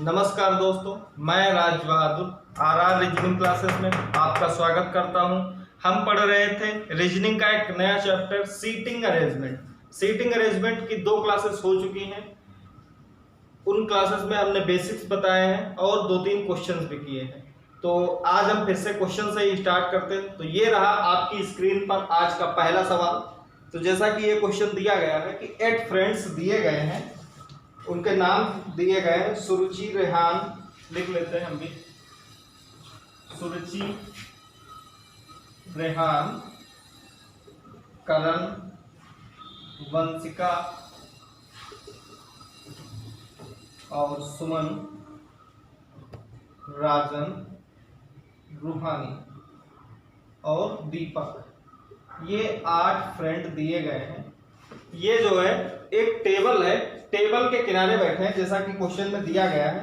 नमस्कार दोस्तों, मैं Raj Bahadur are reasoning classes में आपका स्वागत करता हूं। हम पढ़ रहे थे रीजनिंग का एक नया chapter seating arrangement. Seating arrangement की 2 क्लासेस हो चुकी हैं। उन क्लासेस में हमने बेसिक्स बताए हैं और 2-3 क्वेश्चंस भी किए हैं। तो आज हम फिर से क्वेश्चन से ही स्टार्ट करते हैं। तो ये रहा आपकी स्क्रीन पर आज का पहला सवाल। तो जैसा कि ये क्वेश्चन दिया गया है कि 8 फ्रेंड्स दिए गए हैं, उनके नाम दिए गए हैं सुरुचि, रेहान, लिख लेते हैं हम भी, सुरुचि, रेहान, करण, वंशिका और सुमन, राजन, रूहानी और दीपक। ये 8 फ्रेंड दिए गए हैं। ये जो है एक टेबल है, टेबल के किनारे बैठे हैं, जैसा कि क्वेश्चन में दिया गया है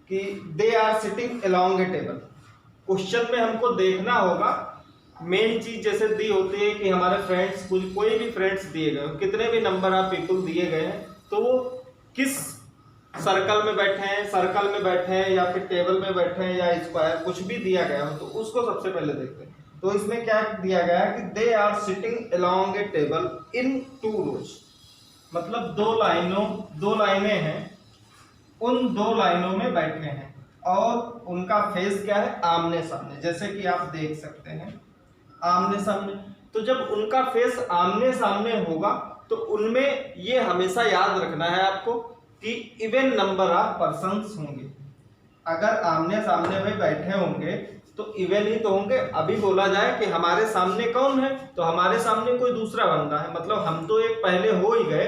कि they are sitting along a table. Question में हमको देखना होगा, मेन चीज जैसे दी होती है कि हमारे फ्रेंड्स, कोई भी फ्रेंड्स दिए गए, कितने भी नंबर ऑफ पीपल दिए गए हैं, तो वो किस सर्कल में बैठे हैं, सर्कल में बैठे हैं या फिर टेबल में बैठे हैं या स्क्वायर, कुछ भी दिया गया हो तो उसको सबसे पहले देखते हैं। तो इसमें क्या दिया गया है कि they are sitting along a table in 2 rows, मतलब 2 लाइनें हैं, उन 2 लाइनों में बैठे हैं और उनका फेस क्या है, आमने सामने, जैसे कि आप देख सकते हैं आमने सामने। तो जब उनका फेस आमने सामने होगा तो उनमें ये हमेशा याद रखना है आपको कि इवन नंबर ऑफ पर्सन्स होंगे। अगर आमने सामने में बैठे होंगे तो इवन ही तो होंगे। अभी बोला जाए कि हमारे सामने कौन है, तो हमारे सामने कोई दूसरा बंदा है, मतलब हम तो एक पहले हो ही गए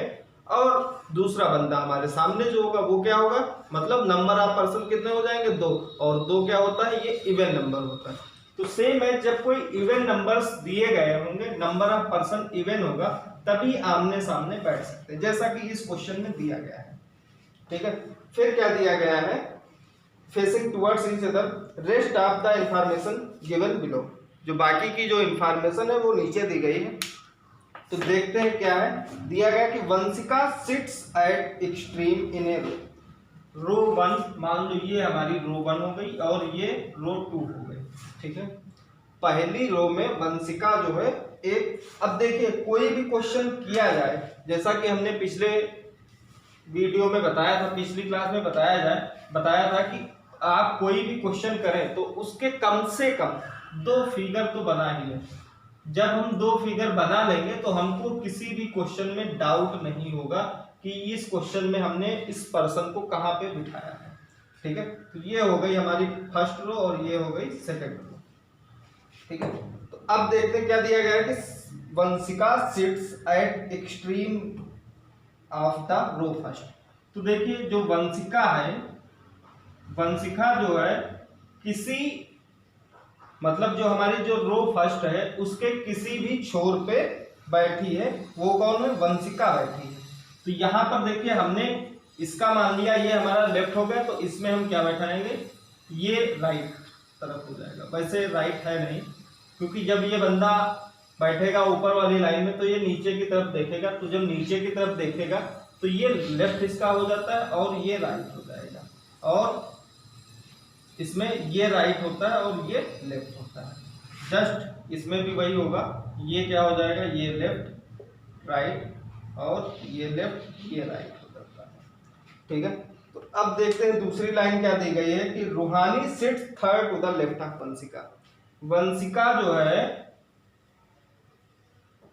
और दूसरा बंदा हमारे सामने जो होगा वो क्या होगा, मतलब नंबर ऑफ पर्सन कितने हो जाएंगे, 2, और 2 क्या होता है, ये इवन नंबर होता है। तो सेम है, जब कोई इवन नंबर्स दिए गए होंगे, नंबर ऑफ पर्सन इवन होगा, तभी आमने सामने बैठ सकते हैं, जैसा कि इस क्वेश्चन में दिया गया है। ठीक है, फिर क्या दिया गया है, facing towards each other, rest of the information given below. जो बाकी की जो इंफॉर्मेशन है वो नीचे दी गई है। तो देखते हैं क्या है, दिया गया कि वंशिका सिट्स एट एक्सट्रीम इन ए रो 1, मान लो ये हमारी रो 1 हो गई और ये रो 2 हो गई। ठीक है, पहली रो में वंशिका जो है एक, अब देखिए कोई भी क्वेश्चन किया जाए, जैसा कि हमने पिछले वीडियो में बताया था, पिछली क्लास में बताया था कि आप कोई भी क्वेश्चन करें तो उसके कम से कम 2 फिगर तो बना ही लें। जब हम 2 फिगर बना लेंगे तो हमको किसी भी क्वेश्चन में डाउट नहीं होगा कि इस क्वेश्चन में हमने इस पर्सन को कहाँ पे बिठाया है। ठीक है, तो ये हो गई हमारी फर्स्ट रो और ये हो गई सेकंड रो। ठीक है, तो अब देखते हैं क्या दिया गया है कि Vanshika sits at extreme of the row first. तो देखिए जो वंशिका है, वंशिका जो है किसी, मतलब जो हमारी जो रो फर्स्ट है उसके किसी भी छोर पे बैठी है, वो कौन है, वंशिका बैठी है। तो यहाँ पर देखिए हमने इसका मान लिया ये हमारा लेफ्ट हो गया, तो इसमें हम क्या बैठाएंगे, ये राइट तरफ हो जाएगा। वैसे राइट है नहीं, क्योंकि जब ये बंदा बैठेगा ऊपर वाली लाइन में तो ये नीचे की तरफ देखेगा, तो जब नीचे की तरफ देखेगा तो ये लेफ्ट इसका हो जाता है और ये राइट हो जाएगा, और इसमें ये राइट होता है और ये लेफ्ट होता है। जस्ट इसमें भी वही होगा, ये क्या हो जाएगा, ये लेफ्ट राइट और ये लेफ्ट ये राइट हो जाता है। ठीक है, तो अब देखते हैं दूसरी लाइन क्या दी गई है कि Roohani sits third to the left of Vanshika. Vanshika जो है,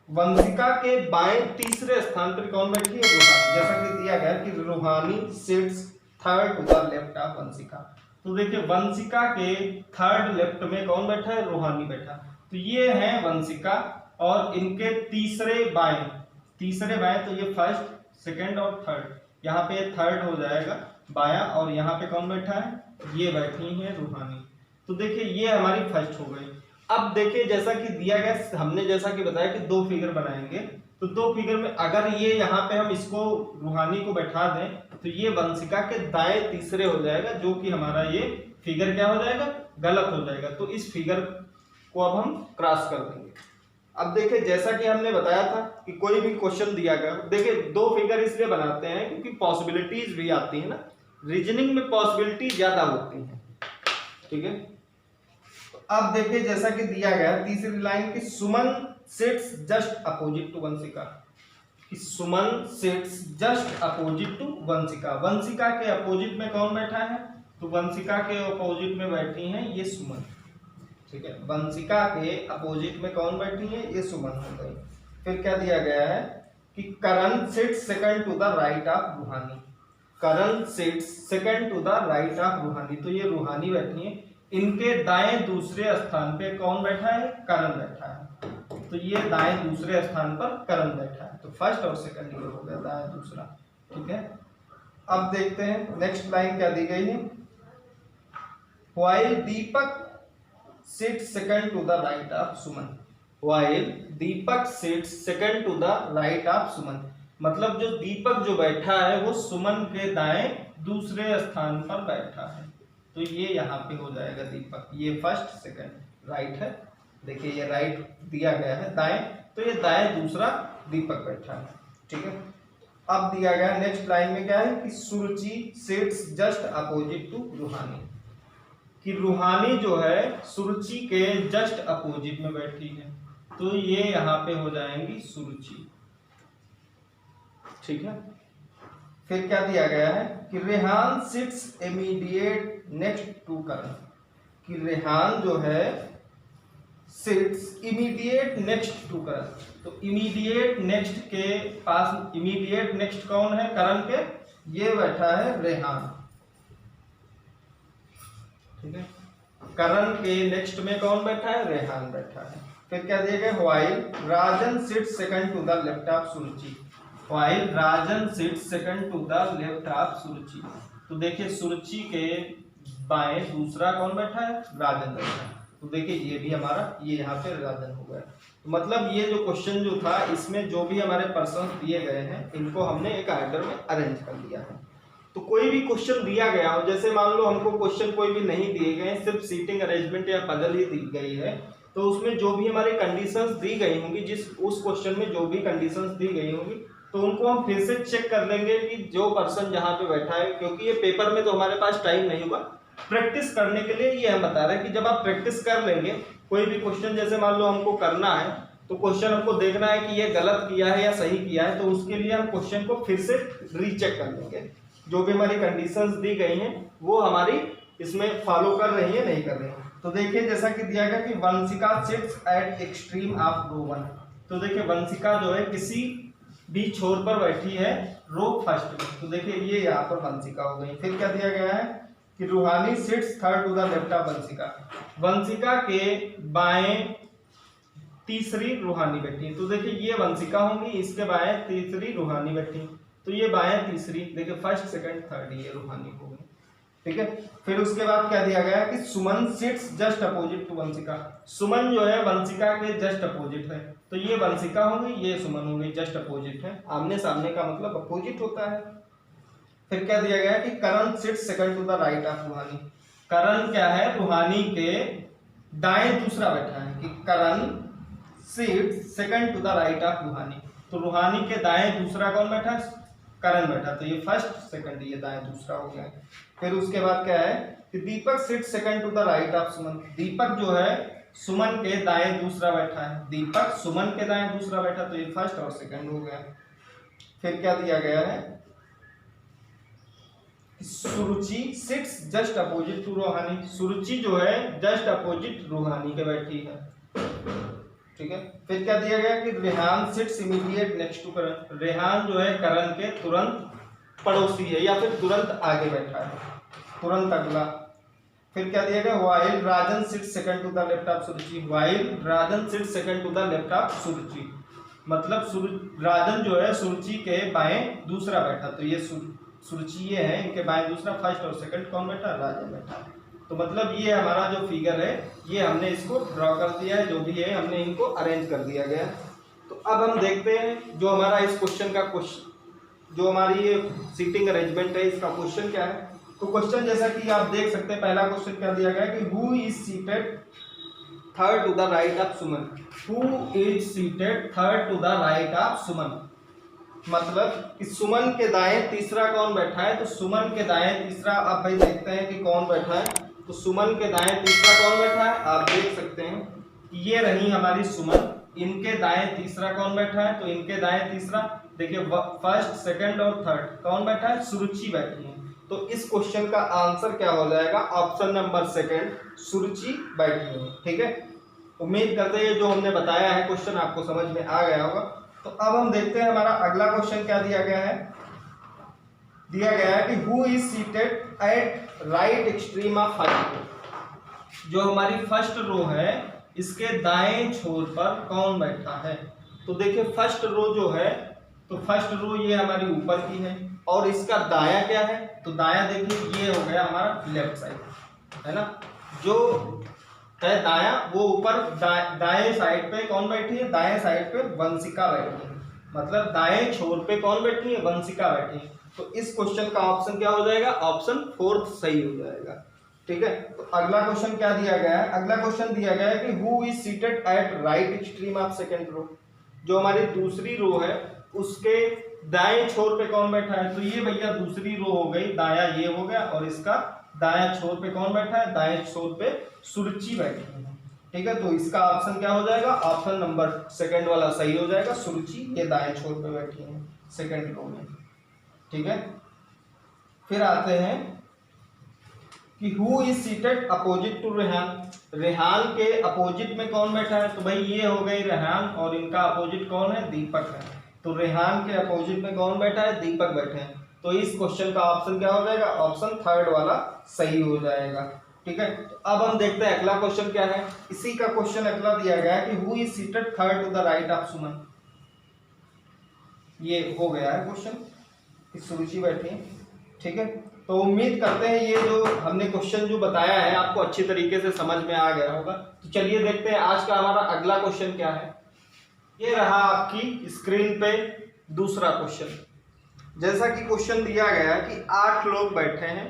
वंशिका के बाएं तीसरे स्थान पर कौन बैठी है, रूहानी। जैसा कि दिया गया कि Roohani sits third to the left of Vanshika. तो देखिए वंशिका के थर्ड लेफ्ट में कौन बैठा है, रूहानी बैठा। तो ये है वंशिका और इनके तीसरे बाएं तो ये फर्स्ट, सेकंड और थर्ड, यहाँ पे थर्ड हो जाएगा बाया, और यहाँ पे कौन बैठा है, ये बैठी है रूहानी। तो देखिए ये हमारी फर्स्ट हो गई। अब देखिए जैसा कि दिया गया, हमने जैसा कि बताया कि 2 फिगर बनाएंगे, तो 2 फिगर में अगर ये यहाँ पे हम इसको रूहानी को बैठा दें तो ये वंशिका के दाएं तीसरे हो जाएगा, जो कि हमारा ये फिगर क्या हो जाएगा, गलत हो जाएगा। तो इस फिगर को अब हम क्रॉस कर देंगे। अब देखिए जैसा कि हमने बताया था कि कोई भी क्वेश्चन दिया गया, देखिए 2 फिगर इसलिए बनाते हैं क्योंकि पॉसिबिलिटीज भी आती है ना, रीजनिंग में पॉसिबिलिटी ज्यादा होती है। ठीक है, तो अब देखिए जैसा कि दिया गया तीसरी लाइन की Suman sits just opposite to Vanshika, कि Suman sits just opposite to Vanshika. Vanshika के अपोजिट में कौन बैठा है, तो वंशिका के अपोजिट में बैठी हैं ये सुमन। ठीक है, वंशिका के अपोजिट में कौन बैठी है, ये सुमन हो गई। फिर क्या दिया गया है कि Karan sits second to the right of Ruhani. Karan sits second to the right of Ruhani, तो ये रूहानी बैठी है, इनके दाएं दूसरे स्थान पे कौन बैठा है, करण बैठा है। तो ये दाएं दूसरे स्थान पर करण बैठा है, तो फर्स्ट और सेकंड ये हो गया दाएं दूसरा। ठीक है, अब देखते हैं नेक्स्ट लाइन क्या दी गई है, while Deepak sits second to the right of Suman. While Deepak sits second to the right of Suman, मतलब जो दीपक जो बैठा है वो सुमन के दाएं दूसरे स्थान पर बैठा है, तो ये यहाँ पे हो जाएगा दीपक, ये फर्स्ट सेकंड राइट है। देखिए ये राइट दिया गया है दाएं, तो ये दाएं दूसरा दीपक बैठा है। ठीक है, अब दिया गया नेक्स्ट लाइन में क्या है कि सुरुचि सिट्स जस्ट अपोजिट टू रूहानी, कि रूहानी जो है सुरुचि के जस्ट अपोजिट में बैठी है, तो ये यहाँ पे हो जाएंगी सुरुचि। ठीक है, फिर क्या दिया गया है कि Rehan sits immediate next to Karan, कि रेहान जो है sits immediate next to Karan, तो इमीडिएट नेक्स्ट के पास, इमीडिएट नेक्स्ट कौन है, करण के, ये बैठा है रेहान। ठीक है, करण के नेक्स्ट में कौन बैठा है, रेहान बैठा है। फिर क्या दिया गया, while Rajan sits second to the left of Suruchi. While Rajan sits second to the left of Suruchi, तो देखिए सुरुचि के बाएं दूसरा कौन बैठा है, राजन बैठा है। तो देखिए ये भी हमारा, ये यहाँ पे राजन हो गया। तो मतलब ये जो क्वेश्चन जो था इसमें जो भी हमारे पर्सन दिए गए हैं इनको हमने एक आर्डर में अरेंज कर दिया है। तो कोई भी क्वेश्चन दिया गया हो, जैसे मान लो हमको क्वेश्चन कोई भी नहीं दिए गए, सिर्फ सीटिंग अरेंजमेंट या पजल ही दी गई है, तो उसमें जो भी हमारी कंडीशंस दी गई होंगी, जिस उस क्वेश्चन में जो भी कंडीशंस दी गई होंगी, तो उनको हम फिर से चेक कर लेंगे कि जो पर्सन जहाँ पे बैठा है, क्योंकि ये पेपर में तो हमारे पास टाइम नहीं होगा, प्रैक्टिस करने के लिए ये हम बता रहे हैं कि जब आप प्रैक्टिस कर लेंगे कोई भी क्वेश्चन, जैसे मान लो हमको करना है तो क्वेश्चन हमको देखना है कि ये गलत किया है या सही किया है, तो उसके लिए हम क्वेश्चन को फिर से रीचेक कर लेंगे। जो भी हमारी कंडीशंस दी गई हैं वो हमारी इसमें फॉलो कर रही है नहीं कर रही है। तो देखिए जैसा कि दिया गया कि Vanshika sits at extreme of row 1, तो देखिए वंशिका जो है किसी भी छोर पर बैठी है रो फर्स्ट में, तो देखिए ये यहाँ पर वंशिका हो गई। फिर क्या दिया गया है कि Roohani sits third to the left of Vanshika, Vanshika के बाएं तीसरी रूहानी बैठी है, तो देखिए ये वंशिका होंगी, इसके बाएं तीसरी रूहानी बैठी, तो ये बाएं तीसरी, देखिए फर्स्ट सेकंड थर्ड ये रूहानी हो गई। ठीक है, फिर उसके बाद क्या दिया गया कि Suman sits just opposite to Vanshika, Suman जो है वंशिका के जस्ट अपोजिट है, तो ये वंशिका होगी, ये सुमन होगी, जस्ट अपोजिट है, आमने सामने का मतलब अपोजिट होता है। फिर क्या दिया गया कि Karan sits second to the right of Ruhani, Karan क्या है, रूहानी के दाएं दूसरा बैठा है, कि Karan sits second to the right of Ruhani, तो रूहानी के दाएं दूसरा कौन बैठा है, करण बैठा, तो ये फर्स्ट सेकंड ये दाएं दूसरा हो गया। फिर उसके बाद क्या है कि Deepak sits second to the right of Suman, Deepak जो है सुमन के दाएं दूसरा बैठा है, दीपक सुमन के दाएं दूसरा बैठा, तो ये फर्स्ट और सेकंड हो गया। फिर क्या दिया गया है, सुरुचि सिट्स जस्ट अपोजिट टू रूहानी, सुरुचि जो है जस्ट अपोजिट रूहानी के बैठी है। ठीक है, फिर क्या दिया गया कि Rehan sits immediate next to Karan, Rehan जो है करण के तुरंत पड़ोसी है या फिर तुरंत आगे बैठा है, तुरंत अगला। फिर क्या दिया गया, while Rajan sits second to the left of Suruchi, while Rajan sits second to the left of Suruchi, मतलब राजन जो है सुरुचि के बाएं दूसरा बैठा, तो ये सुरुचि ये है, इनके बाएं दूसरा, फर्स्ट और सेकंड कौन बैठा, राजन बैठा। तो मतलब ये हमारा जो फिगर है ये हमने इसको ड्रॉ कर दिया है, जो भी है हमने इनको अरेंज कर दिया गया। तो अब हम देखते हैं जो हमारा इस क्वेश्चन का जो हमारी ये सीटिंग अरेंजमेंट है इसका क्वेश्चन क्या है। तो क्वेश्चन जैसा कि आप देख सकते हैं, पहला क्वेश्चन क्या दिया गया कि who is seated third to the right of Suman, who is seated third to the right of Suman, मतलब कि सुमन के दाएं तीसरा कौन बैठा है, तो सुमन के दाएं तीसरा आप भाई देखते हैं कि कौन बैठा है। तो सुमन के दाएं तीसरा कौन बैठा है, आप देख सकते हैं कि ये रही हमारी सुमन। इनके दाएं तीसरा कौन बैठा है, तो इनके दाएं तीसरा देखिए फर्स्ट सेकंड और थर्ड कौन बैठा है, सुरुचि बैठी है। तो इस क्वेश्चन का आंसर क्या हो जाएगा, ऑप्शन नंबर सेकंड, सुरुचि बैठी है। ठीक है, उम्मीद करते हैं जो हमने बताया है क्वेश्चन आपको समझ में आ गया होगा। तो अब हम देखते हैं हमारा अगला क्वेश्चन क्या दिया गया है। दिया गया है कि who is seated at right extreme of first row. जो हमारी फर्स्ट रो है इसके दाएं छोर पर कौन बैठा है। तो देखिए फर्स्ट रो जो है, तो फर्स्ट रो ये हमारी ऊपर की है और इसका दाया क्या है, तो दाया देखिए ये हो गया हमारा लेफ्ट साइड, है ना। जो है दाया वो ऊपर दाएं साइड पे कौन बैठी है, दाएं साइड पे वंशिका बैठी है, मतलब दाएं छोर पे कौन बैठी है, वंशिका बैठी है। तो इस क्वेश्चन का ऑप्शन क्या हो जाएगा, ऑप्शन फोर्थ सही हो जाएगा। ठीक है, तो अगला क्वेश्चन क्या दिया गया है, अगला क्वेश्चन दिया गया है कि who is seated at right extreme of second row. जो हमारी दूसरी रो है उसके दाएं छोर पे कौन बैठा है, तो ये भैया दूसरी रो हो गई, दाया ये हो गया और इसका दाएं छोर पे कौन बैठा है, दाएं छोर पे सुरुचि बैठी है। ठीक है, तो इसका ऑप्शन क्या हो जाएगा, ऑप्शन नंबर सेकंड वाला सही हो जाएगा, सुरुचि ये दाएं छोर पे बैठी है सेकंड रो में। ठीक है, फिर आते हैं कि who is seated opposite to Rehan. Rehan के अपोजिट में कौन बैठा है, तो भाई ये हो गई रेहान और इनका अपोजिट कौन है, दीपक है। तो रेहान के अपोजिट में कौन बैठा है, दीपक बैठे हैं। तो इस क्वेश्चन का ऑप्शन क्या हो जाएगा, ऑप्शन थर्ड वाला सही हो जाएगा। ठीक है, तो अब हम देखते हैं अगला क्वेश्चन क्या है। इसी का क्वेश्चन अगला दिया गया है कि who is seated third to the right of Suman. ये हो गया है क्वेश्चन, सुरुचि बैठी है। ठीक है, तो उम्मीद करते हैं ये जो हमने क्वेश्चन जो बताया है आपको अच्छी तरीके से समझ में आ गया होगा। तो चलिए देखते हैं आज का हमारा अगला क्वेश्चन क्या है। ये रहा आपकी स्क्रीन पे दूसरा क्वेश्चन। जैसा कि क्वेश्चन दिया गया है कि 8 लोग बैठे हैं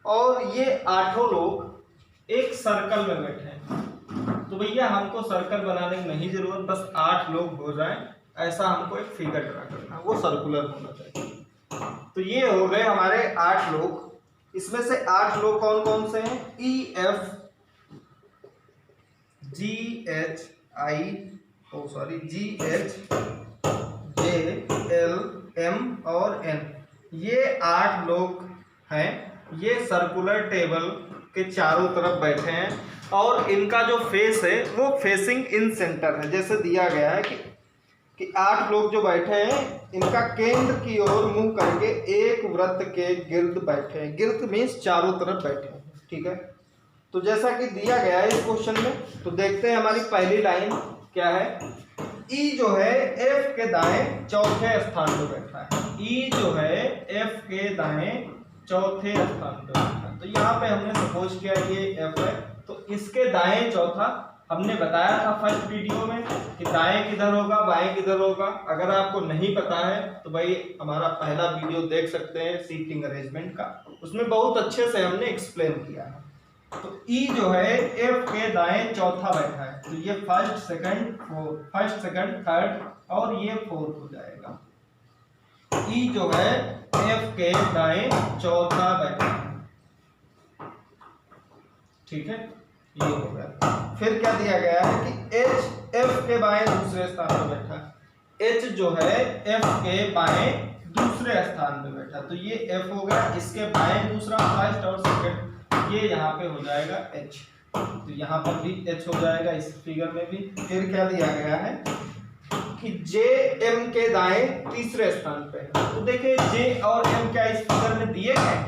और ये 8 लोग एक सर्कल में बैठे हैं। तो भैया हमको सर्कल बनाने की नहीं जरूरत, बस 8 लोग हो जाएं ऐसा हमको एक फिगर ड्रा करना है, वो सर्कुलर होना चाहिए। तो ये हो गए हमारे 8 लोग। इसमें से 8 लोग कौन कौन से हैं, E F G H J L M और एन। ये 8 लोग हैं। ये सर्कुलर टेबल के चारों तरफ बैठे हैं और इनका जो फेस है वो फेसिंग इन सेंटर है। जैसे दिया गया है कि 8 लोग जो बैठे हैं इनका केंद्र की ओर मुंह करके एक वृत्त के गिर्द बैठे हैं। गिर्द मीन्स चारों तरफ बैठे हैं। ठीक है, तो जैसा कि दिया गया है इस क्वेश्चन में, तो देखते हैं हमारी पहली लाइन क्या है। ई जो है एफ के दाएं चौथे स्थान पे बैठा है। ई जो है एफ के दाएं चौथे स्थान पे बैठा है। तो यहाँ पे हमने सपोज किया ये एफ है, तो इसके दाएं चौथा। हमने बताया था फर्स्ट वीडियो में कि दाएं किधर होगा बाएं किधर होगा। अगर आपको नहीं पता है तो भाई हमारा पहला वीडियो देख सकते हैं सीटिंग अरेंजमेंट का, उसमें बहुत अच्छे से हमने एक्सप्लेन किया है। तो ई जो है एफ के दाएं चौथा बैठा है, तो ये फर्स्ट सेकंड थर्ड और ये फोर्थ हो जाएगा। ई जो है एफ के दाएं चौथा बैठा है। ठीक है, ये हो गया। फिर क्या दिया गया है कि एच एफ के बाएं दूसरे स्थान पर बैठा है। एच जो है एफ के बाएं दूसरे स्थान पे बैठा, तो ये एफ हो गया, इसके बाएं दूसरा फर्स्ट और सेकंड, ये यहाँ पे हो जाएगा एच। तो यहाँ पर भी एच हो जाएगा इस फिगर में भी। फिर क्या दिया गया है कि जे एम के दाएं तीसरे स्थान पे है। तो देखिए जे और एम क्या इस फिगर में दिए गए,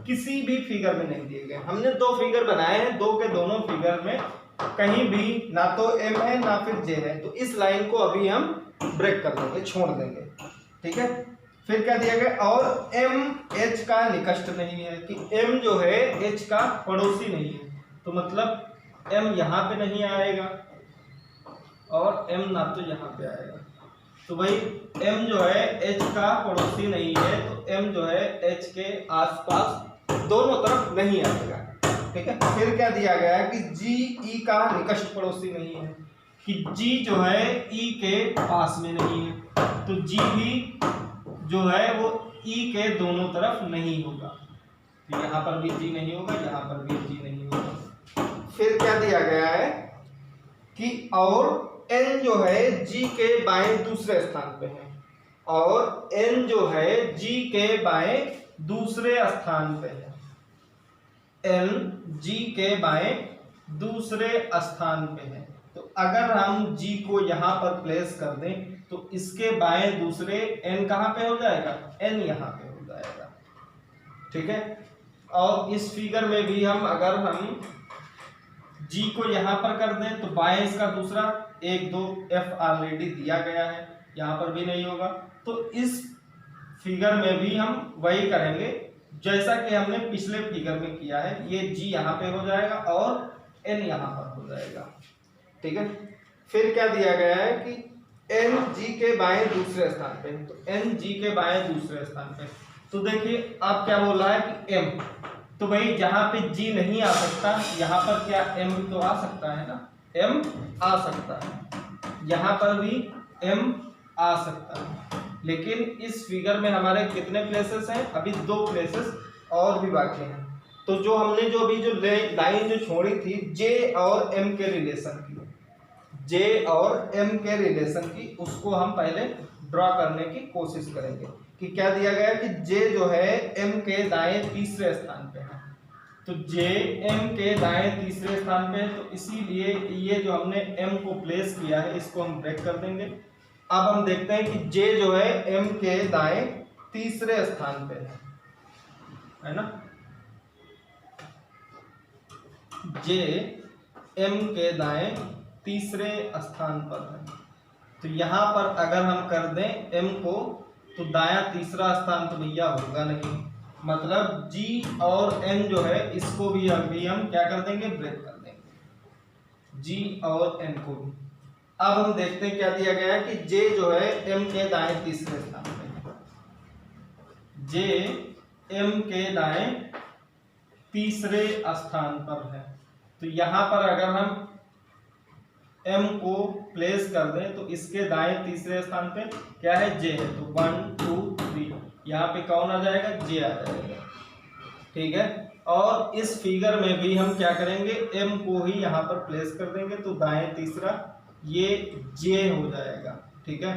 किसी भी फिगर में नहीं दिए गए। हमने 2 फिगर बनाए हैं, 2 के दोनों फिगर में कहीं भी ना तो एम है ना फिर जे है। तो इस लाइन को अभी हम ब्रेक कर देंगे, छोड़ देंगे। ठीक है, फिर क्या दिया गया, और एम एच का निकष्ट नहीं है, कि एम जो है एच का पड़ोसी नहीं है। तो मतलब एम यहाँ पे नहीं आएगा और एम ना तो यहाँ पे आएगा। तो भाई एम जो है एच का पड़ोसी नहीं है, तो एम जो है एच के आसपास दोनों तरफ नहीं आएगा। ठीक है, फिर क्या दिया गया है कि जी ई का निकष्ट पड़ोसी नहीं है। कि G जो है E के पास में नहीं है, तो G भी जो है वो E के दोनों तरफ नहीं होगा। तो यहाँ पर भी G नहीं होगा, यहाँ पर भी G नहीं होगा। फिर क्या दिया गया है कि और N जो है G के बाएं दूसरे स्थान पे है, और N जो है G के बाएं दूसरे स्थान पे है। N G के बाएं दूसरे स्थान पे है। तो अगर हम G को यहाँ पर प्लेस कर दें तो इसके बाएं दूसरे N कहाँ पे हो जाएगा, N यहाँ पे हो जाएगा। ठीक है, और इस फिगर में भी हम अगर हम G को यहाँ पर कर दें तो बाएं इसका दूसरा 1 2 F ऑलरेडी दिया गया है, यहाँ पर भी नहीं होगा। तो इस फिगर में भी हम वही करेंगे जैसा कि हमने पिछले फिगर में किया है। ये G यहाँ पे हो जाएगा और N यहाँ पर हो जाएगा। ठीक है, फिर क्या दिया गया है कि N G के बाएं दूसरे स्थान पे, तो N G के बाएं दूसरे स्थान पे। तो देखिए आप क्या बोल रहा है कि M, तो भाई जहां पे G नहीं आ सकता यहाँ पर क्या M तो आ सकता है ना, M आ सकता है, यहाँ पर भी M आ सकता है। लेकिन इस फिगर में हमारे कितने प्लेसेस हैं, अभी 2 प्लेसेस और भी बाकी हैं। तो जो हमने जो अभी जो लाइन जो छोड़ी थी J और M के रिलेशन की, J और M के रिलेशन की, उसको हम पहले ड्रॉ करने की कोशिश करेंगे कि क्या दिया गया है कि J जो है M के दाएं तीसरे स्थान पे है। तो J M के दाएं तीसरे स्थान पे है, तो इसीलिए ये जो हमने M को प्लेस किया है इसको हम ब्रेक कर देंगे। अब हम देखते हैं कि J जो है M के दाएं तीसरे स्थान पे है ना, J M के दाएं तीसरे स्थान पर है। तो यहाँ पर अगर हम कर दें M को, तो दायां तीसरा स्थान तो भैया होगा नहीं, मतलब G और N जो है इसको भी अभी हम क्या कर देंगे, ब्रेक कर देंगे, G और N को भी। अब हम देखते हैं क्या दिया गया है कि J जो है M के दाएं तीसरे स्थान पे है, J M के दाएं तीसरे स्थान पर है। तो यहाँ पर अगर हम M को प्लेस कर दें तो इसके दाएं तीसरे स्थान पे क्या है, J है, तो 1 2 3 यहाँ पे कौन आ जाएगा, J आ जाएगा। ठीक है, और इस फिगर में भी हम क्या करेंगे, M को ही यहाँ पर प्लेस कर देंगे, तो दाएं तीसरा ये J हो जाएगा। ठीक है,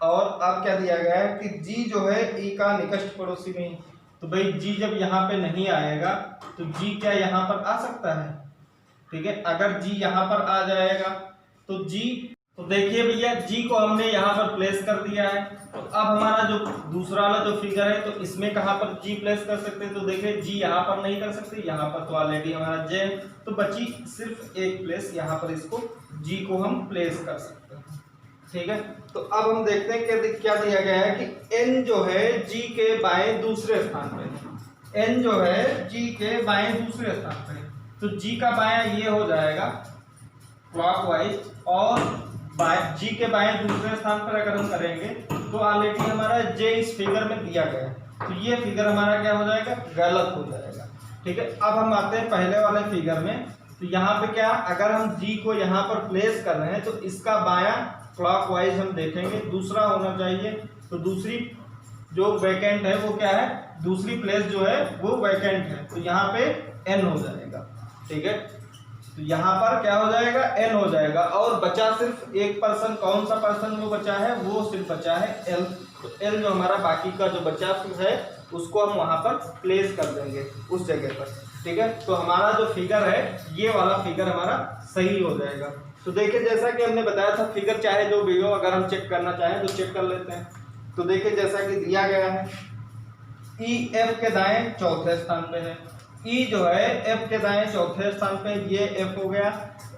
और अब क्या दिया गया है कि G जो है E का निकट पड़ोसी नहीं, तो भाई G जब यहाँ पे नहीं आएगा तो G क्या यहाँ पर आ सकता है। ठीक है, अगर G यहाँ पर आ जाएगा तो G, तो देखिए भैया G को हमने यहाँ पर प्लेस कर दिया है। तो अब हमारा जो दूसरा वाला जो फिगर है तो इसमें कहाँ पर G प्लेस कर सकते हैं, तो देखिए G यहाँ पर नहीं कर सकते, यहाँ पर तो ऑलरेडी हमारा J है, तो बची सिर्फ एक प्लेस, यहाँ पर इसको G को हम प्लेस कर सकते हैं। ठीक है, तो अब हम देखते हैं क्या दिया गया है कि N जो है G के बाएं दूसरे स्थान पे, N जो है G के बाएं दूसरे स्थान पे, तो G का बायां ये हो जाएगा क्लॉकवाइज, और G के बाएं दूसरे स्थान पर अगर हम करेंगे तो ऑलरेडी हमारा J इस फिगर में दिया गया है, तो ये फिगर हमारा क्या हो जाएगा, गलत हो जाएगा। ठीक है, अब हम आते हैं पहले वाले फिगर में। तो यहाँ पे क्या, अगर हम G को यहाँ पर प्लेस कर रहे हैं तो इसका बायां क्लॉकवाइज हम देखेंगे दूसरा होना चाहिए, तो दूसरी जो वैकेंट है वो क्या है, दूसरी प्लेस जो है वो वैकेंट है, तो यहाँ पे N हो जाएगा। ठीक है, तो यहाँ पर क्या हो जाएगा, N हो जाएगा, और बचा सिर्फ एक पर्सन, कौन सा पर्सन वो बचा है, वो सिर्फ बचा है L। तो L जो हमारा बाकी का जो बचा है उसको हम वहां पर प्लेस कर देंगे उस जगह पर। ठीक है, तो हमारा जो फिगर है ये वाला फिगर हमारा सही हो जाएगा। तो देखिए जैसा कि हमने बताया था, फिगर चाहे जो भी हो, अगर हम चेक करना चाहें तो चेक कर लेते हैं। तो देखिए जैसा कि दिया गया है E F के दाएं चौथे स्थान पे है, E जो है F के दाएं चौथे स्थान पे, ये F हो गया,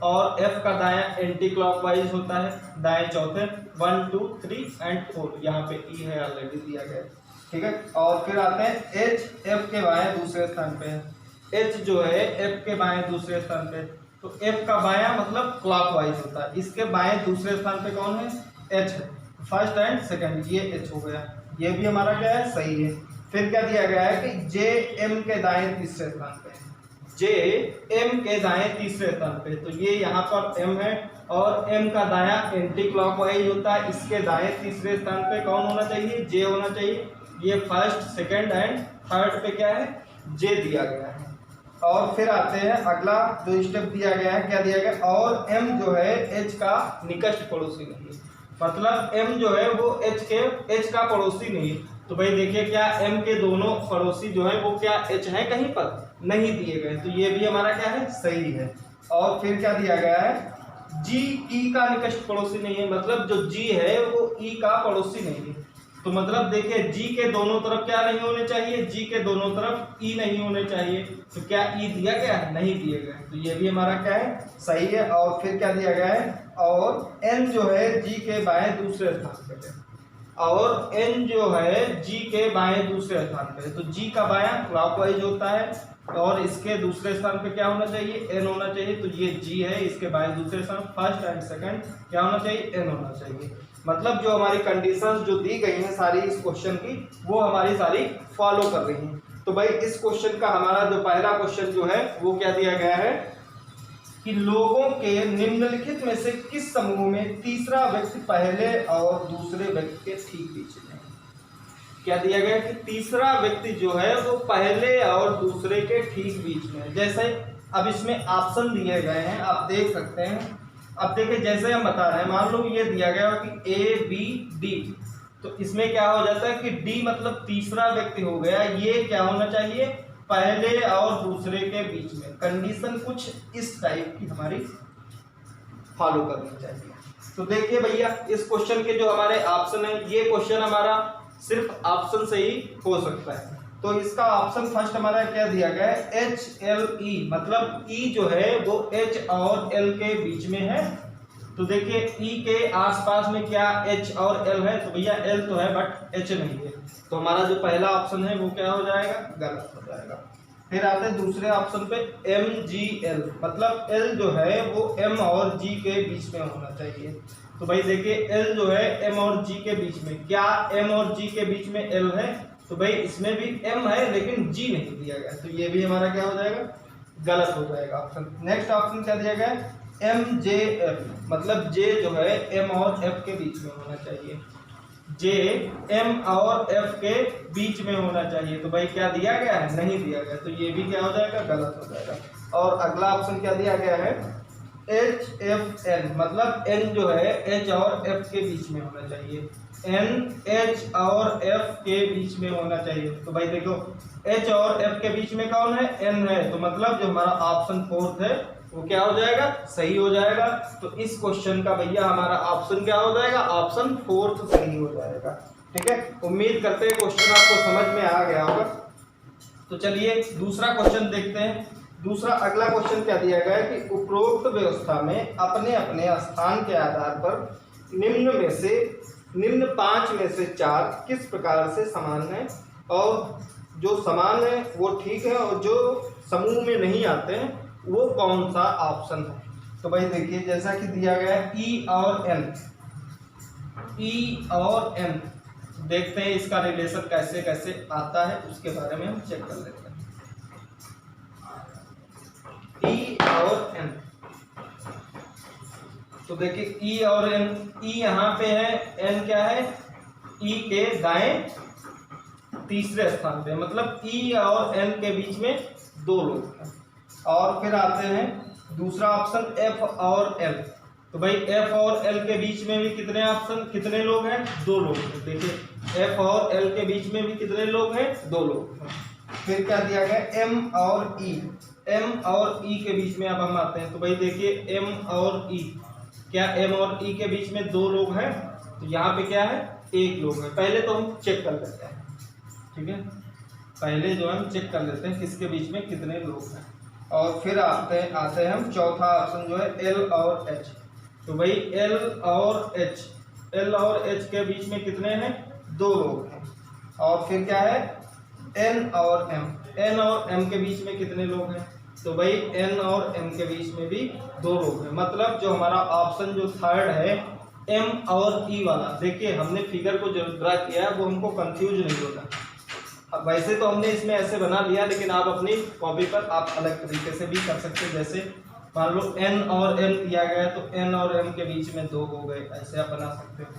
और F का दायां एंटी क्लॉकवाइज होता है, दाएं चौथे 1 2 3 एंड 4, यहाँ पे E है ऑलरेडी दिया गया। ठीक है, और फिर आते हैं H F के बाएं दूसरे स्थान पे है, H जो है F के बाएं दूसरे स्थान पे, तो F का बायां मतलब क्लॉकवाइज होता है, इसके बाएं दूसरे स्थान पे कौन है, H है, फर्स्ट एंड सेकंड, ये H हो गया, ये भी हमारा क्या है, सही है। फिर क्या दिया गया है कि J M के दाएं तीसरे स्थान पे, J M के दाएं तीसरे स्थान पे, तो ये यहाँ पर M है और m का दायां एंटी क्लॉकवाइज होता है। इसके दाएं तीसरे स्थान पे कौन होना चाहिए, j होना चाहिए। ये फर्स्ट, सेकंड एंड थर्ड पे क्या है, j दिया गया है। और फिर आते हैं अगला जो स्टेप दिया गया है, क्या दिया गया, और m जो है h का निकट पड़ोसी नहीं है, मतलब m जो है वो h का पड़ोसी नहीं है। तो भाई देखिए क्या m के दोनों पड़ोसी जो है वो क्या h है, कहीं पर नहीं दिए गए, तो ये भी हमारा क्या है, सही है। और फिर क्या दिया गया है, g e का निकट पड़ोसी नहीं है, मतलब जो g है वो e का पड़ोसी नहीं है। तो मतलब देखिए g के दोनों तरफ क्या नहीं होने चाहिए, g के दोनों तरफ e नहीं होने चाहिए। तो क्या e दिया गया है, नहीं दिया गया, तो ये भी हमारा क्या है, सही है। और फिर क्या दिया गया है, और n जो है g के बाएं दूसरे स्थान पे है, और n जो है g के बाएं दूसरे स्थान पे है। तो g का बायां क्लॉकवाइज होता है और इसके दूसरे स्थान पे क्या होना चाहिए, n होना चाहिए। तो ये g है, इसके बाएं दूसरे स्थान फर्स्ट एंड सेकंड क्या होना चाहिए, n होना चाहिए। मतलब जो हमारी कंडीशंस जो दी गई हैं सारी इस क्वेश्चन की, वो हमारी सारी फॉलो कर रही हैं। तो भाई इस क्वेश्चन का हमारा जो पहला क्वेश्चन जो है वो क्या दिया गया है कि लोगों के निम्नलिखित में से किस समूह में तीसरा व्यक्ति पहले और दूसरे व्यक्ति के ठीक बीच में है। क्या दिया गया कि तीसरा व्यक्ति जो है वो पहले और दूसरे के ठीक बीच में है। जैसे अब इसमें ऑप्शन दिए गए हैं, आप देख सकते हैं। अब देखिए जैसे हम बता रहे हैं, मान लो ये दिया गया कि ए बी डी, तो इसमें क्या हो जाता है कि डी मतलब तीसरा व्यक्ति हो गया, ये क्या होना चाहिए, पहले और दूसरे के बीच में। कंडीशन कुछ इस टाइप की हमारी फॉलो करनी चाहिए। तो देखिए भैया इस क्वेश्चन के जो हमारे ऑप्शन है, ये क्वेश्चन हमारा सिर्फ ऑप्शन से ही हो सकता है। तो इसका ऑप्शन फर्स्ट हमारा क्या दिया गया है, HLE, मतलब E जो है वो H और L के बीच में है। तो देखिए E के आसपास में क्या H और L है, तो भैया L तो है बट H नहीं है, तो हमारा जो पहला ऑप्शन है वो क्या हो जाएगा, गलत हो जाएगा। फिर आते हैं दूसरे ऑप्शन पे MGL, मतलब L जो है वो M और G के बीच में होना चाहिए। तो भाई देखिए L जो है M और G के बीच में, क्या M और G के बीच में L है, तो भाई इसमें भी M है लेकिन G नहीं दिया गया, तो ये भी हमारा क्या हो जाएगा, गलत हो जाएगा ऑप्शन। नेक्स्ट ऑप्शन क्या दिया गया है, MJF, मतलब J जो है M और F के बीच में होना चाहिए, J M और F के बीच में होना चाहिए। तो भाई क्या दिया गया है, नहीं दिया गया, तो ये भी क्या हो जाएगा, गलत हो जाएगा। और अगला ऑप्शन क्या दिया गया है, HFN, मतलब N जो है H और F के बीच में होना चाहिए, N H और F के बीच में होना चाहिए। तो भाई देखो H और F के बीच में कौन है, N है, तो मतलब जो हमारा ऑप्शन फोर्थ है वो क्या हो जाएगा, सही हो जाएगा। तो इस क्वेश्चन का भैया हमारा ऑप्शन क्या हो जाएगा, ऑप्शन फोर्थ सही हो जाएगा। ठीक है, उम्मीद करते हैं क्वेश्चन आपको समझ में आ गया होगा। तो चलिए दूसरा क्वेश्चन देखते हैं। दूसरा अगला क्वेश्चन क्या दिया गया है कि उपरोक्त व्यवस्था में अपने अपने स्थान के आधार पर निम्न 5 में से 4 किस प्रकार से समान है, और जो समान है वो ठीक है, और जो समूह में नहीं आते हैं वो कौन सा ऑप्शन है। तो भाई देखिए जैसा कि दिया गया है E और N, देखते हैं इसका रिलेशन कैसे कैसे आता है, उसके बारे में हम चेक कर लेते हैं। E और N, तो देखिए E और N, E यहाँ पे है, N क्या है, E के दाएं तीसरे स्थान पे, मतलब E और N के बीच में 2 लोग हैं। और फिर आते हैं दूसरा ऑप्शन F और L, तो भाई F और L के बीच में भी कितने लोग हैं, 2 लोग हैं। देखिए F और L के बीच में भी कितने लोग हैं, 2 लोग हैं। फिर क्या दिया गया, M और E के बीच में अब हम आते हैं। तो भाई देखिए M और E, क्या M और E के बीच में 2 लोग हैं, तो यहाँ पे क्या है, 1 लोग है। पहले तो हम चेक कर लेते हैं, ठीक है, पहले जो हम चेक कर लेते हैं किसके बीच में कितने लोग हैं। और फिर आते हैं हम चौथा ऑप्शन जो है L और H, तो भाई L और H के बीच में कितने हैं, 2 लोग हैं। और फिर क्या है, N और M के बीच में कितने लोग हैं, तो भाई N और M के बीच में भी 2 लोग हैं। मतलब जो हमारा ऑप्शन जो थर्ड है M और E वाला, देखिए हमने फिगर को जो ड्रा किया है वो हमको कंफ्यूज नहीं होगा। अब वैसे तो हमने इसमें ऐसे बना लिया, लेकिन आप अपनी कॉपी पर आप अलग तरीके से भी कर सकते हैं, जैसे मान लो n और m दिया गया है, तो n और m के बीच में 2 हो गए, ऐसे आप बना सकते हो।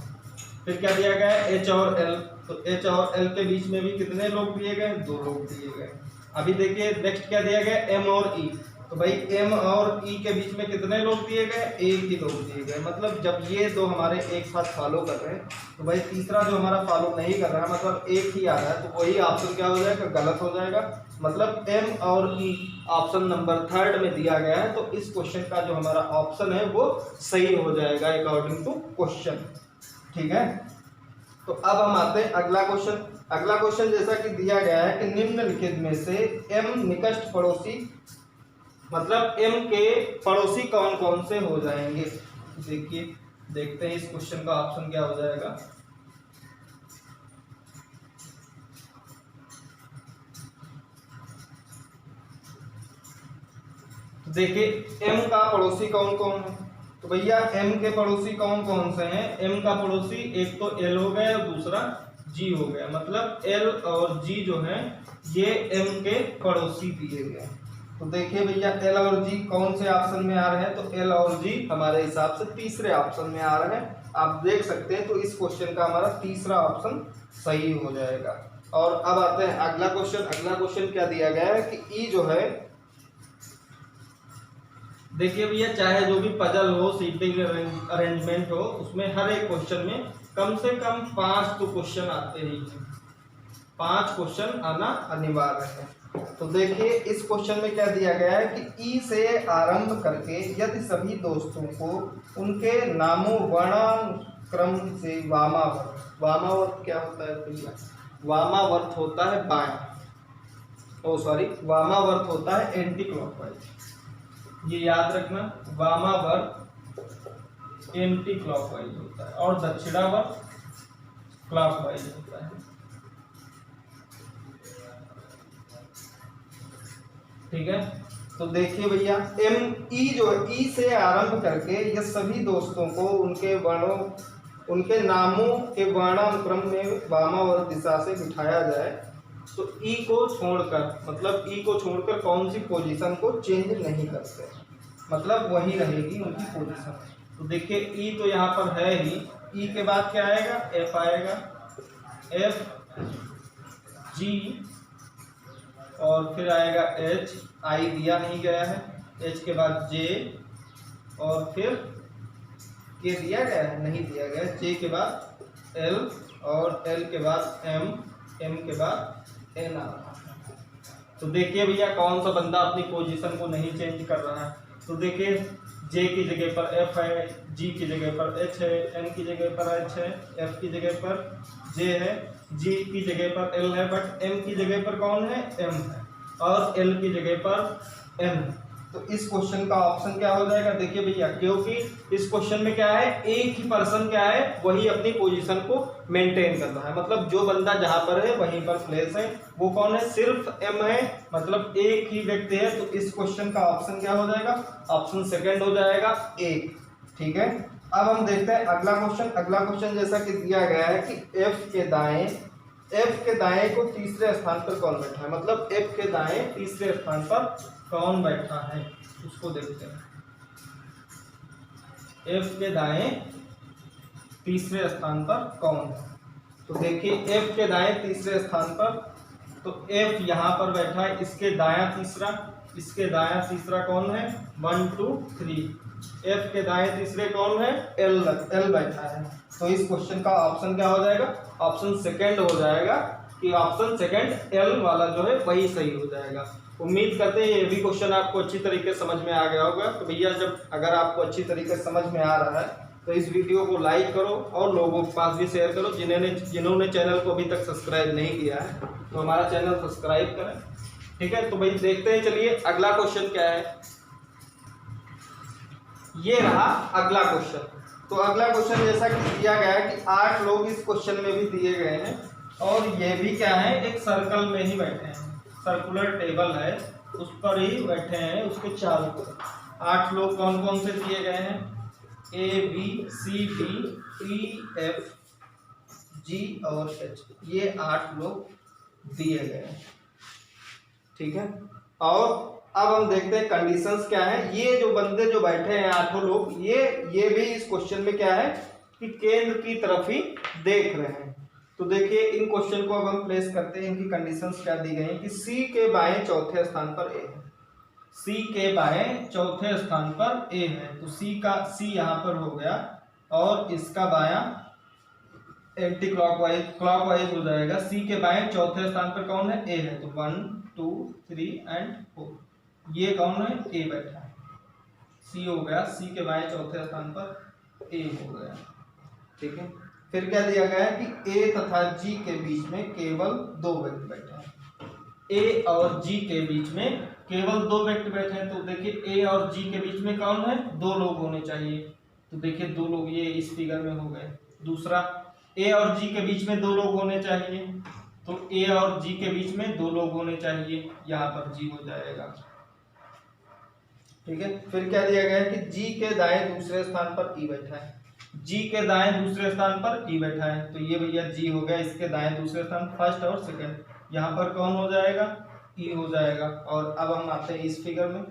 फिर क्या दिया गया है, h और l, तो h और l के बीच में भी कितने लोग दिए गए, 2 लोग दिए गए। अभी देखिए नेक्स्ट क्या दिया गया, m और e, तो भाई m और e के बीच में कितने लोग दिए गए, एक ही लोग दिए गए। मतलब जब ये दो हमारे एक साथ फॉलो कर रहे हैं, तो भाई तीसरा जो हमारा फॉलो नहीं कर रहा है, मतलब एक ही आ रहा है, तो वही ऑप्शन क्या हो जाएगा, गलत हो जाएगा। मतलब m और e ऑप्शन नंबर 3 में दिया गया है, तो इस क्वेश्चन का जो हमारा ऑप्शन है वो सही हो जाएगा अकॉर्डिंग टू क्वेश्चन। ठीक है, तो अब हम आते हैं अगला क्वेश्चन। अगला क्वेश्चन जैसा कि दिया गया है कि निम्नलिखित में से m निकट पड़ोसी, मतलब m के पड़ोसी कौन कौन से हो जाएंगे। देखिए देखते हैं इस क्वेश्चन का ऑप्शन क्या हो जाएगा। देखिए m का पड़ोसी कौन कौन है, तो भैया m के पड़ोसी कौन कौन से हैं। m का पड़ोसी एक तो l हो गया और दूसरा g हो गया, मतलब l और g जो है ये m के पड़ोसी दिए गए। तो देखिए भैया l और g कौन से ऑप्शन में आ रहे हैं, तो l और g हमारे हिसाब से तीसरे ऑप्शन में आ रहे हैं। आप देख सकते हैं, तो इस क्वेश्चन का हमारा तीसरा ऑप्शन सही हो जाएगा। और अब आते हैं अगला क्वेश्चन। अगला क्वेश्चन क्या दिया गया है कि e जो है, देखिए भैया चाहे जो भी पजल हो, सीटिंग अरेंजमेंट हो, उसमें हर एक क्वेश्चन में कम से कम 5 तो क्वेश्चन आते ही हैं, 5 क्वेश्चन आना अनिवार्य है। तो देखिए इस क्वेश्चन में क्या दिया गया है कि ई से आरंभ करके यदि सभी दोस्तों को उनके नामों वर्णानुक्रम से वामावर्त, वामावर्त क्या होता है भैया, वामावर्त होता है बाएं, वामावर्त होता है एंटी क्लॉकवाइज, ये याद रखना। वामावर्त एंटी क्लॉकवाइज होता है और दक्षिणावर्त क्लॉकवाइज होता है। ठीक है, तो देखिए भैया एम ई जो है, ई से आरंभ करके ये सभी दोस्तों को उनके वर्णों, उनके नामों के वर्णानुक्रम में वामावर्त दिशा से बिठाया जाए, तो ई को छोड़कर, मतलब ई को छोड़कर कौन सी पोजीशन को चेंज नहीं करते, मतलब वही रहेगी उनकी पोजीशन। तो देखिए ई तो यहाँ पर है ही, ई के बाद क्या आएगा, एफ आएगा, एफ जी और फिर आएगा एच, आई दिया नहीं गया है, एच के बाद जे और फिर के दिया गया है, नहीं दिया गया है, जे के बाद एल और एल के बाद एम, एम के बाद एन आ रहा है। तो देखिए भैया कौन सा बंदा अपनी पोजीशन को नहीं चेंज कर रहा है। तो देखिए जे की जगह पर एफ है, जी की जगह पर एच है, एन की जगह पर एच है, एफ की जगह पर जे है, जी की जगह पर एल है, बट एम की जगह पर कौन है, एम है, और एल की जगह पर एम है। तो इस क्वेश्चन का ऑप्शन क्या हो जाएगा, देखिए भैया क्योंकि इस क्वेश्चन में क्या है, एक ही पर्सन क्या है, वही अपनी पोजीशन को मेंटेन कर रहा है, मतलब जो बंदा जहां पर है वहीं पर प्लेस है, वो कौन है, सिर्फ एम है, मतलब एक ही व्यक्ति है। तो इस क्वेश्चन का ऑप्शन क्या हो जाएगा, ऑप्शन सेकंड हो जाएगा, एक। ठीक है, अब हम देखते हैं अगला क्वेश्चन। अगला क्वेश्चन जैसा कि दिया गया है कि एफ के दाएं को तीसरे स्थान पर कौन बैठा है, मतलब एफ के दाएं तीसरे स्थान पर कौन बैठा है, उसको देखते हैं। एफ के दाएं तीसरे स्थान पर कौन है, तो देखिए एफ के दाएं तीसरे स्थान पर, तो एफ यहाँ पर बैठा है, इसके दायां तीसरा, इसके दायां तीसरा कौन है, 1 2 3, एफ के दाएं तीसरे कौन है, एल बैठा है। तो इस क्वेश्चन का ऑप्शन क्या हो जाएगा, ऑप्शन सेकंड हो जाएगा, कि ऑप्शन सेकंड एल वाला जो है वही सही हो जाएगा। उम्मीद करते हैं ये भी क्वेश्चन आपको अच्छी तरीके से समझ में आ गया होगा। तो भैया जब अगर आपको अच्छी तरीके से समझ में आ रहा है तो इस वीडियो को लाइक करो और लोगों के पास भी शेयर करो, जिन्होंने चैनल को अभी तक सब्सक्राइब नहीं किया है तो हमारा चैनल सब्सक्राइब करें। ठीक है, तो भाई देखते हैं, चलिए अगला क्वेश्चन क्या है। ये रहा अगला क्वेश्चन। तो अगला क्वेश्चन जैसा कि दिया गया है कि 8 लोग इस क्वेश्चन में भी दिए गए हैं, और ये भी क्या है, एक सर्कल में ही बैठे हैं, सर्कुलर टेबल है उस पर ही बैठे हैं, उसके चारों तरफ 8 लोग कौन कौन से दिए गए हैं, A B C D E F G और एच, ये 8 लोग दिए गए हैं। ठीक है, और अब हम देखते हैं कंडीशंस क्या है। ये जो बंदे जो बैठे हैं 8 लोग, ये भी इस क्वेश्चन में क्या है कि केंद्र की तरफ ही देख रहे हैं। तो देखिए इन क्वेश्चन को अब हम प्लेस करते हैं, इनकी कंडीशंस क्या दी गई हैं कि सी के बाएं चौथे स्थान पर ए है, सी के बाएं चौथे स्थान पर ए है, तो सी यहां पर हो गया और इसका बायां एंटी क्लॉकवाइज हो जाएगा। सी के बाएं चौथे स्थान पर कौन है? ए है, तो 1 2 3 एंड 4 ये कौन है? ए बैठा है, सी हो गया, सी के बाएं चौथे स्थान पर ए हो गया। ठीक है, फिर क्या दिया गया है कि ए तथा जी के बीच में केवल 2 व्यक्ति बैठे हैं। ए और जी के बीच में केवल 2 व्यक्ति बैठे हैं, तो देखिए ए और जी के बीच में कौन है? 2 लोग होने चाहिए, तो देखिए 2 लोग ये इस फिगर में हो गए। दूसरा, ए और जी के बीच में 2 लोग होने चाहिए, तो ए और जी के बीच में 2 लोग होने चाहिए, यहाँ पर जी हो जाएगा। ठीक है, फिर क्या दिया गया है कि जी के दाएं दूसरे स्थान पर ई बैठा है, जी के दाएं दूसरे स्थान पर ई बैठा है, तो ये भैया जी हो गया, इसके दाएं दूसरे स्थान फर्स्ट और सेकंड, यहाँ पर कौन हो जाएगा? ई हो जाएगा। और अब हम आते हैं इस फिगर में,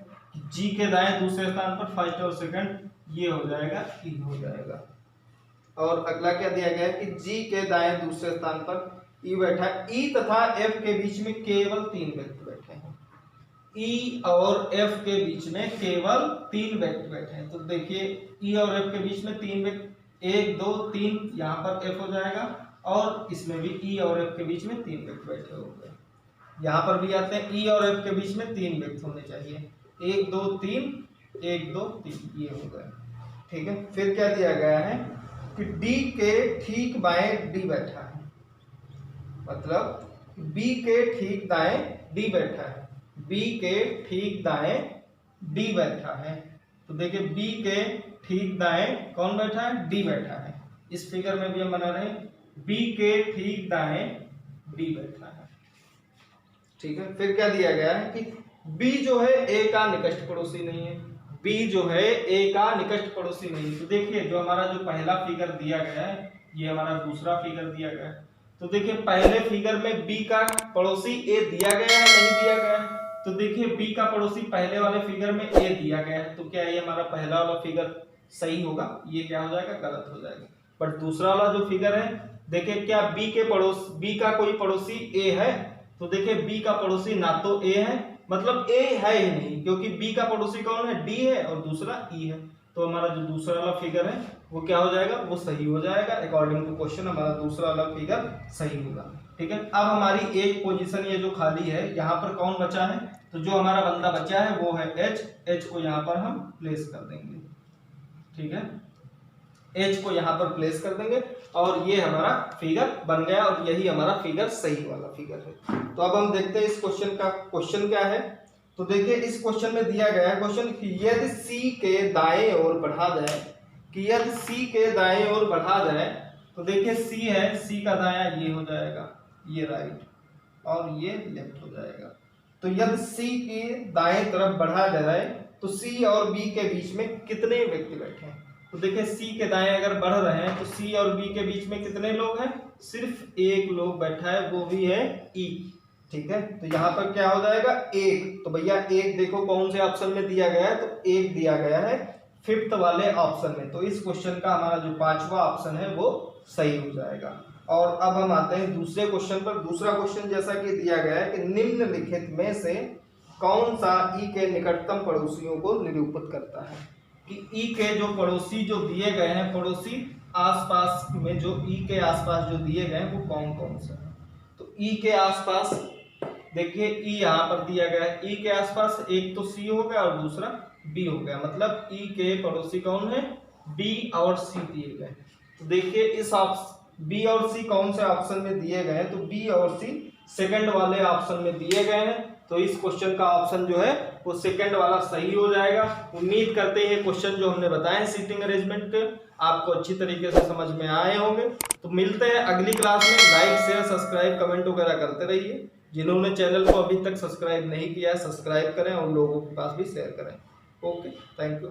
जी के दाएं दूसरे स्थान पर फर्स्ट और सेकंड, ये हो जाएगा, ई हो जाएगा। और अगला क्या दिया गया है कि जी के दाएं दूसरे स्थान पर ई बैठा है, ई तथा एफ के बीच में केवल 3 व्यक्ति बैठे हैं, ई और एफ के बीच में केवल 3 व्यक्ति बैठे हैं, तो देखिए ई और एफ के बीच में 3 व्यक्ति, 1 2 3, यहाँ पर एफ हो जाएगा, और इसमें भी ई और एफ के बीच में 3 व्यक्ति बैठे होंगे। यहाँ पर भी आते हैं, ई और एफ के बीच में 3 व्यक्ति होने चाहिए, 1 2 3 1 2 3, ये हो गए। ठीक है, फिर क्या दिया गया है कि डी के ठीक बाएं डी बैठा है, मतलब बी के ठीक दाएं डी बैठा है, बी के ठीक दाएं डी बैठा है, तो देखिए बी के ठीक दाएं कौन बैठा है? डी बैठा है। इस फिगर में भी हम बना रहे हैं, बी के ठीक दाएं डी बैठा है। ठीक है, फिर क्या दिया गया है कि बी जो है ए का निकट पड़ोसी नहीं है, बी जो है ए का निकट पड़ोसी नहीं। तो देखिए जो हमारा जो पहला फिगर दिया गया है, ये हमारा दूसरा फिगर दिया गया है, तो देखिए पहले फिगर में बी का पड़ोसी ए दिया गया है, नहीं दिया गया है, तो देखिए बी का पड़ोसी पहले वाले फिगर में ए दिया गया है, तो क्या ये हमारा पहला वाला फिगर सही होगा? ये क्या हो जाएगा? गलत हो जाएगा। बट दूसरा वाला जो फिगर है, देखिए क्या बी का कोई पड़ोसी ए है? तो देखिए बी का पड़ोसी ना तो ए है, मतलब ए है ही नहीं, क्योंकि बी का पड़ोसी कौन है? डी है, और दूसरा ई है, तो हमारा जो दूसरा वाला फिगर है वो क्या हो जाएगा? वो सही हो जाएगा। अकॉर्डिंग टू क्वेश्चन हमारा दूसरा वाला फिगर सही होगा। ठीक है, अब हमारी एक पोजीशन ये जो खाली है, यहाँ पर कौन बचा है? तो जो हमारा बंदा बचा है वो है एच को यहाँ पर हम प्लेस कर देंगे। ठीक है, एच को यहाँ पर प्लेस कर देंगे और ये हमारा फिगर बन गया, और यही हमारा फिगर सही वाला फिगर है। तो अब हम देखते हैं इस क्वेश्चन का क्वेश्चन क्या है। तो देखिए इस क्वेश्चन में दिया गया है क्वेश्चन कि यदि सी के दाएं ओर बढ़ा जाए, कि यदि सी के दाएं ओर बढ़ा जाए, तो देखिए सी है, सी का दायां ये हो जाएगा, ये राइट, और ये लेफ्ट हो जाएगा। तो यदि सी की दाएं तरफ बढ़ा जाए तो सी और बी के बीच में कितने व्यक्ति बैठे हैं? तो देखिए सी के दाएं अगर बढ़ रहे हैं तो सी और बी के बीच में कितने लोग हैं? सिर्फ एक लोग बैठा है, वो भी है ई। ठीक है, तो यहाँ पर क्या हो जाएगा? 1। तो भैया 1 देखो कौन से ऑप्शन में दिया गया है, तो 1 दिया गया है 5th वाले ऑप्शन में। तो इस क्वेश्चन का हमारा जो 5वां ऑप्शन है वो सही हो जाएगा। और अब हम आते हैं दूसरे क्वेश्चन पर। दूसरा क्वेश्चन जैसा कि दिया गया है कि निम्नलिखित में से कौन सा ई के निकटतम पड़ोसियों को निरूपित करता है, कि ई के जो पड़ोसी जो दिए गए हैं, पड़ोसी आसपास में जो ई के आसपास जो दिए गए हैं वो कौन कौन से हैं। तो ई के आसपास देखिए ई यहाँ पर दिया गया है, ई के आसपास एक तो सी हो गया और दूसरा बी हो गया, मतलब ई के पड़ोसी कौन है? बी और सी दिए गए। तो देखिए इस बी और सी कौन से ऑप्शन में दिए गए हैं, तो बी और सी सेकंड वाले ऑप्शन में दिए गए हैं। तो इस क्वेश्चन का ऑप्शन जो है वो सेकंड वाला सही हो जाएगा। उम्मीद करते हैं क्वेश्चन जो हमने बताए सीटिंग अरेंजमेंट के आपको अच्छी तरीके से समझ में आए होंगे। तो मिलते हैं अगली क्लास में। लाइक शेयर सब्सक्राइब कमेंट वगैरह करते रहिए। जिन्होंने चैनल को अभी तक सब्सक्राइब नहीं किया है सब्सक्राइब करें और लोगों के पास भी शेयर करें। Okay, thank you.